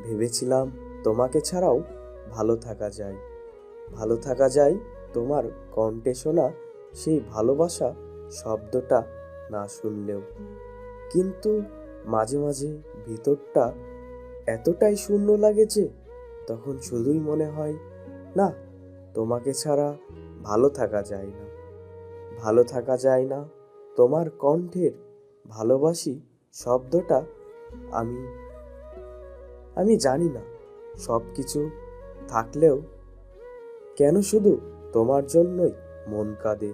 ভেবেছিলাম তোমাকে ছাড়াও ভালো থাকা যায়, ভালো থাকা যায় তোমার কণ্ঠে শোনা সেই ভালোবাসা শব্দটা না শুনলেও। কিন্তু মাঝে মাঝে ভিতরটা এতটাই শূন্য লাগে যে তখন শুধুই মনে হয়, না, তোমাকে ছাড়া ভালো থাকা যায় না, ভালো থাকা যায় না। তোমার কণ্ঠের ভালোবাসি শব্দটা আমি আমি জানি না সব কিছু থাকলেও কেন শুধু তোমার জন্যই মন কাঁদে,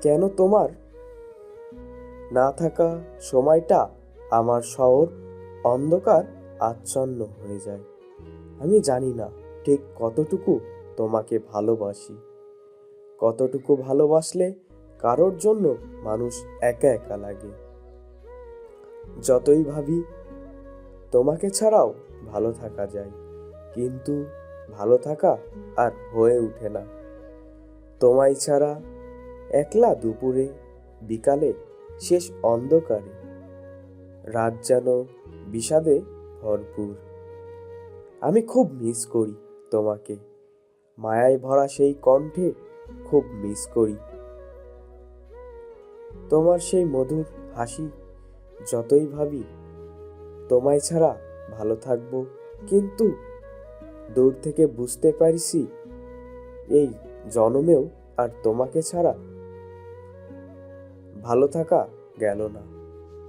কেন তোমার না থাকা সময়টা আমার শহর অন্ধকার আচ্ছন্ন হয়ে যায়। আমি জানি না ঠিক কতটুকু তোমাকে ভালোবাসি, কতটুকু ভালোবাসলে কারোর জন্য মানুষ একা একা লাগে। যতই ভাবি তোমাকে ছাড়াও ভালো থাকা যায়, কিন্তু ভালো থাকা আর হয়ে ওঠে না। তোমায় ছাড়া একলা দুপুরে, বিকালে, শেষ অন্ধকারে, রাত যেন বিষাদে ভরপুর। আমি খুব মিস করি তোমাকে, মায়ায় ভরা সেই কণ্ঠে খুব মিস করি। তোমার সেই মধুর হাসি, যতই ভাবি তোমায় ছাড়া ভালো থাকবো, কিন্তু দূর থেকে বুঝতে পারছি এই জনমেও আর তোমাকে ছাড়া ভালো থাকা গেল না।